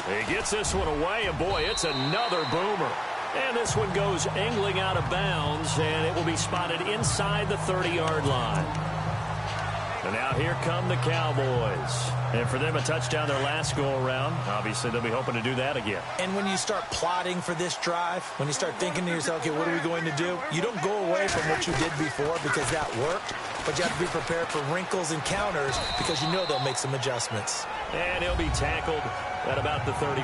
He gets this one away, and boy, it's another boomer. And this one goes angling out of bounds, and it will be spotted inside the 30-yard line. And now here come the Cowboys. And for them, a touchdown their last go-around. Obviously, they'll be hoping to do that again. And when you start plotting for this drive, when you start thinking to yourself, okay, what are we going to do? You don't go away from what you did before because that worked, but you have to be prepared for wrinkles and counters because you know they'll make some adjustments. And he'll be tackled at about the 35.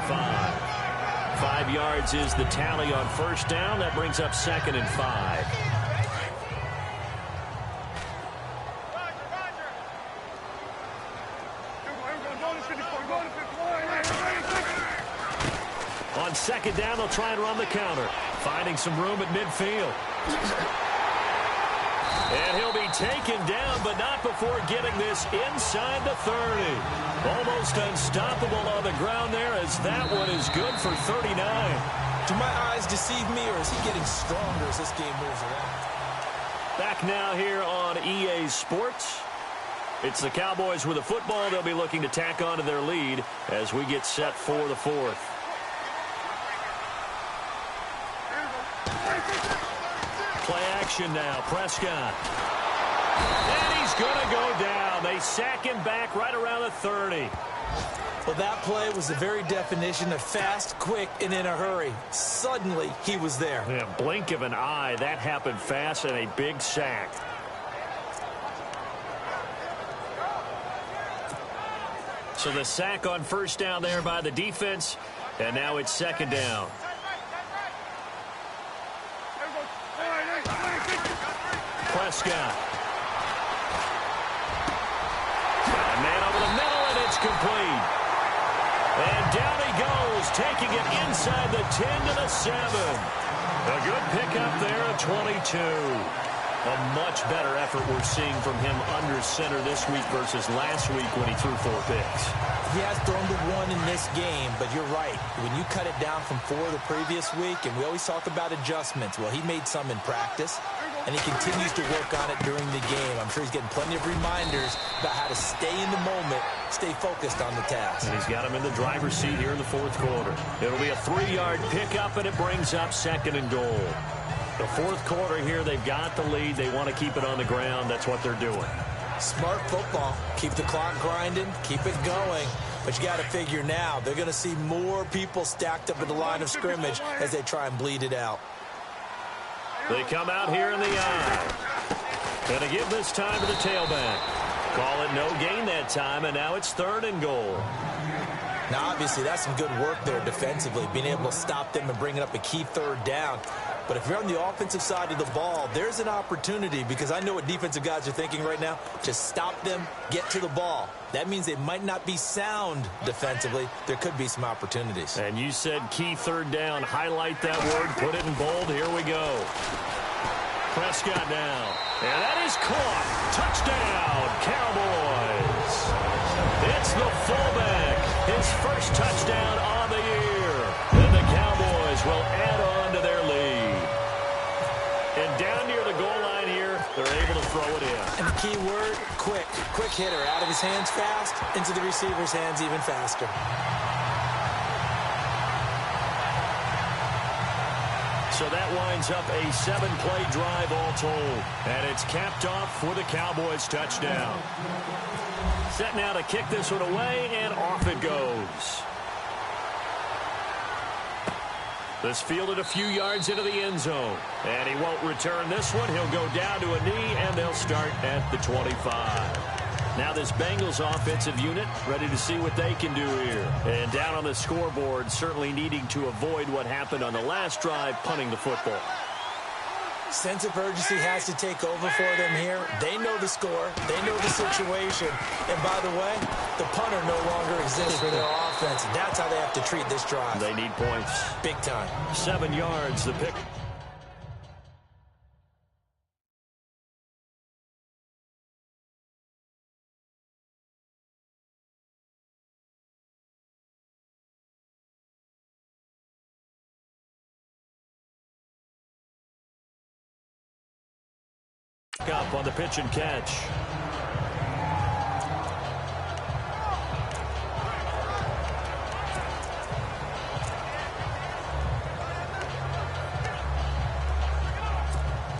5 yards is the tally on first down. That brings up 2nd and 5. On 2nd down, they'll try and run the counter, finding some room at midfield. And he'll be taken down, but not before getting this inside the 30. Almost unstoppable on the ground there, as that one is good for 39. Do my eyes deceive me, or is he getting stronger as this game moves along? Back now here on EA Sports. It's the Cowboys with the football. They'll be looking to tack on to their lead as we get set for the 4th. Play action now. Prescott. And he's going to go down. They sack him back right around the 30. Well, that play was the very definition of fast, quick, and in a hurry. Suddenly, he was there. Yeah, blink of an eye. That happened fast and a big sack. So the sack on first down there by the defense, and now it's second down. Prescott. Got a man over the middle, and it's complete. And down he goes, taking it inside the 10 to the 7. A good pickup there at 22. A much better effort we're seeing from him under center this week versus last week when he threw 4 picks. He has thrown to 1 in this game, but you're right. When you cut it down from 4 the previous week, and we always talk about adjustments, well, he made some in practice, and he continues to work on it during the game. I'm sure he's getting plenty of reminders about how to stay in the moment, stay focused on the task. And he's got him in the driver's seat here in the fourth quarter. It'll be a 3-yard pickup, and it brings up second and goal. The fourth quarter here, they've got the lead. They want to keep it on the ground. That's what they're doing. Smart football. Keep the clock grinding. Keep it going. But you got to figure now, they're going to see more people stacked up at the line of scrimmage as they try and bleed it out. They come out here in the eye. Going to give this time to the tailback. Call it no gain that time, and now it's third and goal. Now, obviously, that's some good work there defensively, being able to stop them and bringing up a key third down. But if you're on the offensive side of the ball, there's an opportunity, because I know what defensive guys are thinking right now. Just stop them, get to the ball. That means they might not be sound defensively. There could be some opportunities. And you said key third down. Highlight that word. Put it in bold. Here we go. Prescott now. And that is caught. Touchdown, Cowboys. It's the fullback. His first touchdown on the year. And the Cowboys will add on to their lead. And down near the goal line here, they're able to throw it in. And the key word, quick. Quick hitter. Out of his hands fast, into the receiver's hands even faster. So that winds up a 7-play drive all told. And it's capped off for the Cowboys touchdown. Set now to kick this one away, and off it goes. This fielded a few yards into the end zone. And he won't return this one. He'll go down to a knee, and they'll start at the 25. Now this Bengals offensive unit ready to see what they can do here. And down on the scoreboard, certainly needing to avoid what happened on the last drive, punting the football. Sense of urgency has to take over for them here. They know the score. They know the situation. And by the way, the punter no longer exists for their offense. That's how they have to treat this drive. They need points. Big time. 7 yards, the pick. Up on the pitch and catch.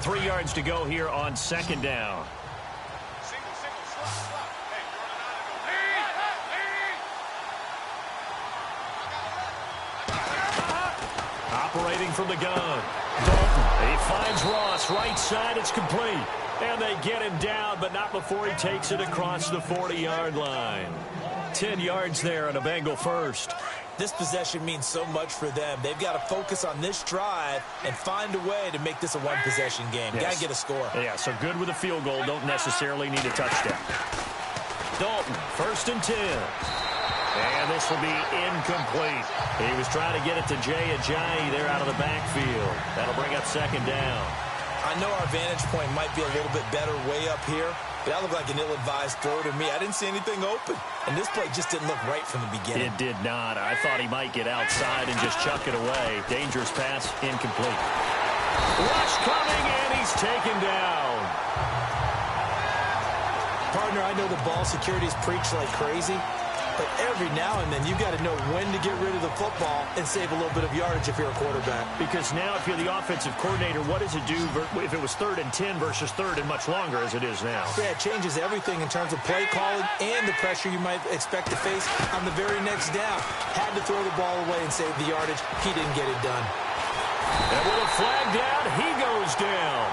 Three yards to go here on second down. Operating from the gun. Dalton. He finds Ross. Right side. It's complete. And they get him down, but not before he takes it across the 40-yard line. 10 yards there and a Bengal first. This possession means so much for them. They've got to focus on this drive and find a way to make this a one-possession game. Yes. Got to get a score. Yeah, so good with a field goal. Don't necessarily need a touchdown. Dalton, 1st and 10. And this will be incomplete. He was trying to get it to Jay Ajayi there out of the backfield. That'll bring up second down. I know our vantage point might be a little bit better way up here, but that looked like an ill-advised throw to me. I didn't see anything open, and this play just didn't look right from the beginning. It did not. I thought he might get outside and just chuck it away. Dangerous pass, incomplete. Rush coming, and he's taken down. Partner, I know the ball security is preached like crazy, But every now and then, you've got to know when to get rid of the football and save a little bit of yardage if you're a quarterback. Because now if you're the offensive coordinator, what does it do if it was 3rd and 10 versus 3rd and much longer as it is now? Yeah, it changes everything in terms of play calling and the pressure you might expect to face on the very next down. Had to throw the ball away and save the yardage. He didn't get it done. And with a flag down, he goes down.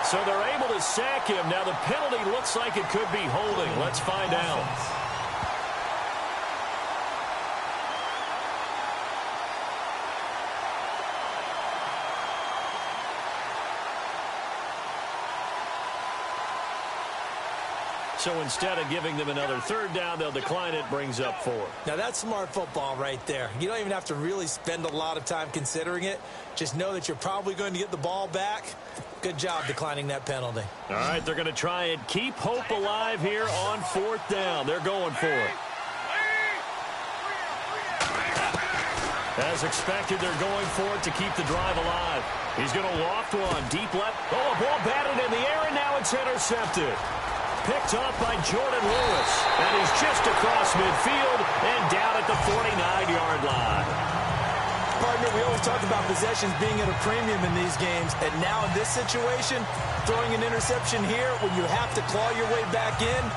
So they're able to sack him. Now the penalty looks like it could be holding. Let's find out. So instead of giving them another 3rd down, they'll decline it, brings up 4. Now that's smart football right there. You don't even have to really spend a lot of time considering it. Just know that you're probably going to get the ball back. Good job declining that penalty. All right, they're going to try and keep hope alive here on 4th down. They're going for it. As expected, they're going for it to keep the drive alive. He's going to loft one deep left. Oh, a ball batted in the air, and now it's intercepted. Picked up by Jordan Lewis. And he's just across midfield and down at the 49-yard line. Partner, we always talk about possessions being at a premium in these games. And now in this situation, throwing an interception here when you have to claw your way back in,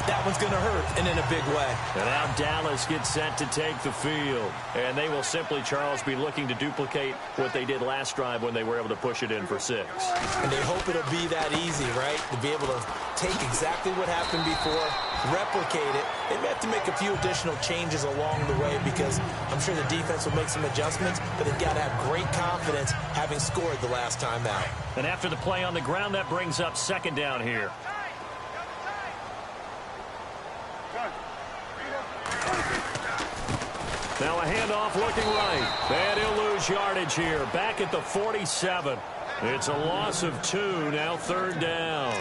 that one's going to hurt, and in a big way. And now Dallas gets set to take the field. And they will simply, Charles, be looking to duplicate what they did last drive when they were able to push it in for 6. And they hope it'll be that easy, right? To be able to take exactly what happened before, replicate it. They may have to make a few additional changes along the way because I'm sure the defense will make some adjustments, but they've got to have great confidence having scored the last time out. And after the play on the ground, that brings up 2nd down here. Now a handoff looking right. And he'll lose yardage here. Back at the 47. It's a loss of 2. Now 3rd down.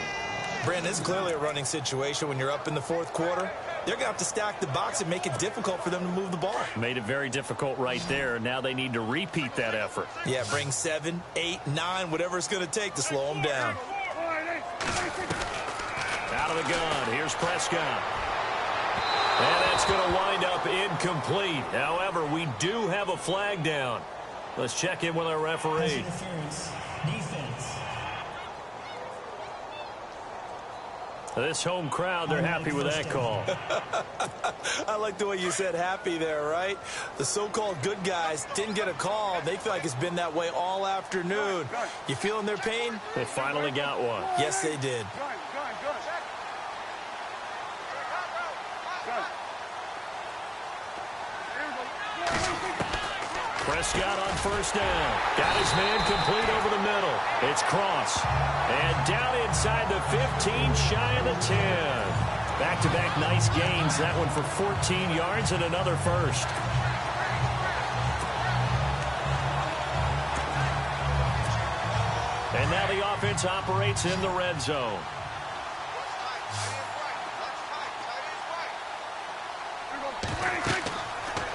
Brandon, this is clearly a running situation when you're up in the 4th quarter. They're going to have to stack the box and make it difficult for them to move the ball. Made it very difficult right there. Now they need to repeat that effort. Yeah, bring 7, 8, 9, whatever it's going to take to slow them down. Out of the gun. Here's Prescott. And that's going to wind up incomplete. However, we do have a flag down. Let's check in with our referee. Defense. This home crowd, they're happy with that call. I like the way you said happy there, right? The so-called good guys didn't get a call. They feel like it's been that way all afternoon. You feeling their pain? They finally got one. Yes, they did. Prescott on 1st down. Got his man complete over the middle. It's Cross. And down inside the 15, shy of the 10. Back-to-back nice gains. That one for 14 yards and another first. And now the offense operates in the red zone.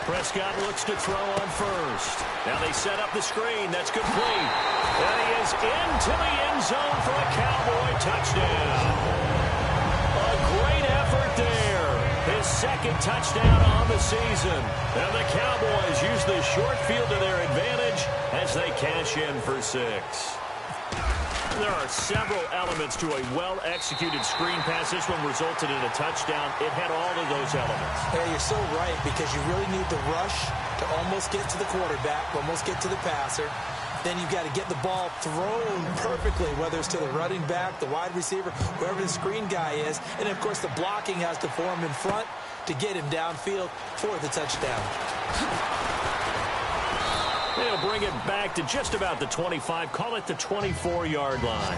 Prescott looks to throw on 1st. Now they set up the screen. That's complete. And he is into the end zone for a Cowboy touchdown. A great effort there. His 2nd touchdown on the season. And the Cowboys use the short field to their advantage as they cash in for 6. There are several elements to a well-executed screen pass. This one resulted in a touchdown. It had all of those elements. Yeah, you're so right because you really need the rush to almost get to the quarterback, almost get to the passer. Then you've got to get the ball thrown perfectly, whether it's to the running back, the wide receiver, whoever the screen guy is. And, of course, the blocking has to form in front to get him downfield for the touchdown. They'll bring it back to just about the 25. Call it the 24-yard line.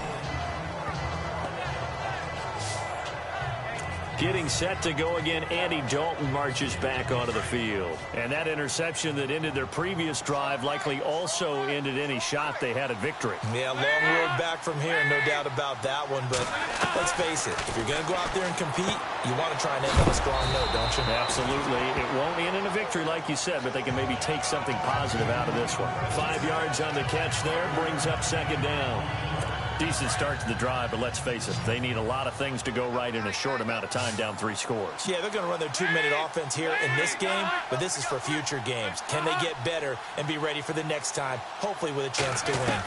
Getting set to go again, Andy Dalton marches back onto the field. And that interception that ended their previous drive likely also ended any shot they had at victory. Yeah, long road back from here, no doubt about that one. But let's face it, if you're going to go out there and compete, you want to try and end on a strong note, don't you? Absolutely. It won't end in a victory like you said, but they can maybe take something positive out of this one. 5 yards on the catch there, brings up 2nd down. Decent start to the drive, but let's face it, they need a lot of things to go right in a short amount of time down 3 scores. Yeah, they're going to run their 2-minute offense here in this game, but this is for future games. Can they get better and be ready for the next time, hopefully with a chance to win?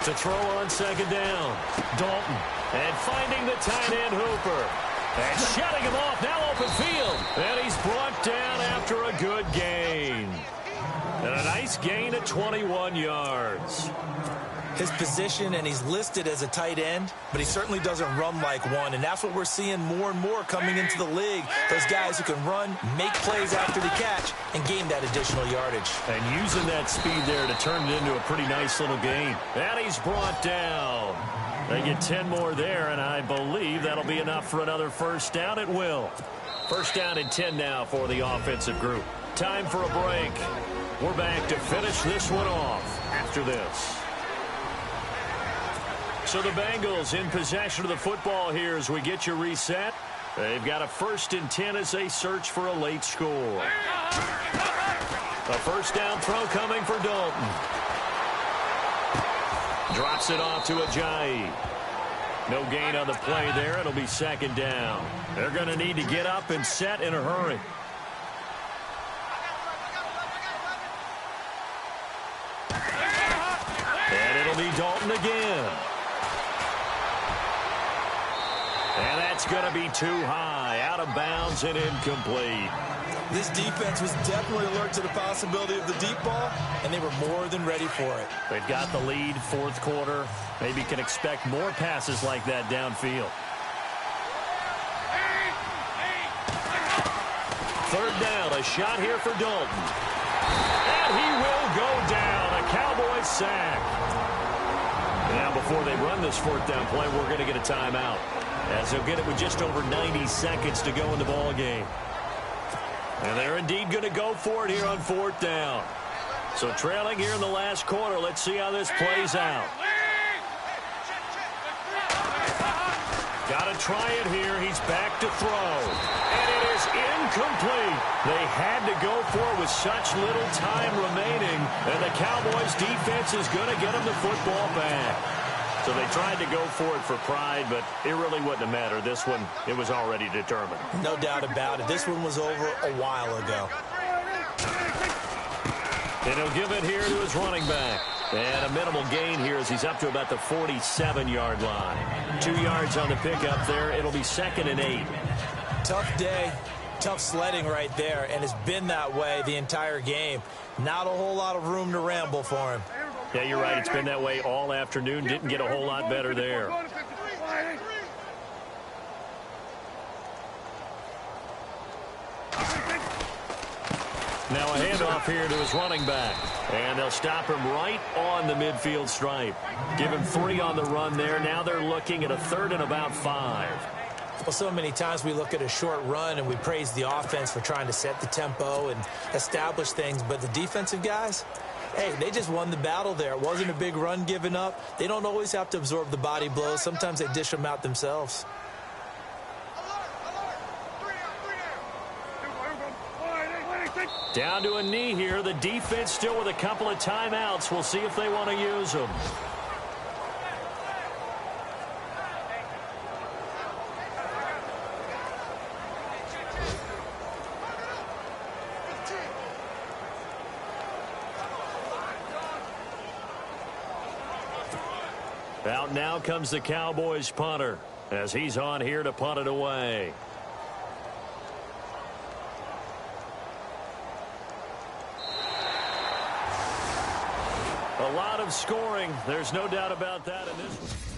To throw on second down, Dalton. And finding the tight end Hooper. And shutting him off, now open field. And he's brought down after a good gain. And a nice gain at 21 yards. His position, and he's listed as a tight end, but he certainly doesn't run like one, and that's what we're seeing more and more coming into the league. Those guys who can run, make plays after the catch, and gain that additional yardage. And using that speed there to turn it into a pretty nice little gain. And he's brought down. They get 10 more there, and I believe that'll be enough for another first down. It will. First down and 10 now for the offensive group. Time for a break. We're back to finish this one off after this. So the Bengals in possession of the football here as we get you reset. They've got a 1st and 10 as they search for a late score. A first down throw coming for Dalton. Drops it off to Ajayi. No gain on the play there. It'll be second down. They're going to need to get up and set in a hurry. And it'll be Dalton again. And that's going to be too high, out of bounds and incomplete. This defense was definitely alert to the possibility of the deep ball, and they were more than ready for it. They've got the lead, 4th quarter. Maybe can expect more passes like that downfield. 3rd down, a shot here for Dalton. And he will go down, a Cowboys sack. Now before they run this 4th down play, we're going to get a timeout, as they'll get it with just over 90 seconds to go in the ball game. And they're indeed going to go for it here on 4th down. So trailing here in the last quarter. Let's see how this plays out. Got to try it here. He's back to throw. And it is incomplete. They had to go for it with such little time remaining. And the Cowboys defense is going to get them the football back. So they tried to go for it for pride, but it really wouldn't have mattered. This one, it was already determined. No doubt about it. This one was over a while ago. And he'll give it here to his running back. And a minimal gain here as he's up to about the 47-yard line. 2 yards on the pickup there. It'll be 2nd and 8. Tough day, tough sledding right there, and it's been that way the entire game. Not a whole lot of room to ramble for him. Yeah, you're right. It's been that way all afternoon. Didn't get a whole lot better there. Now a handoff here to his running back. And they'll stop him right on the midfield stripe. Give him 3 on the run there. Now they're looking at a 3rd and about 5. Well, so many times we look at a short run and we praise the offense for trying to set the tempo and establish things. But the defensive guys, hey, they just won the battle there. It wasn't a big run given up. They don't always have to absorb the body blows. Sometimes they dish them out themselves. Down to a knee here. The defense still with a couple of timeouts. We'll see if they want to use them. Out now comes the Cowboys punter as he's on here to punt it away. A lot of scoring. There's no doubt about that in this one.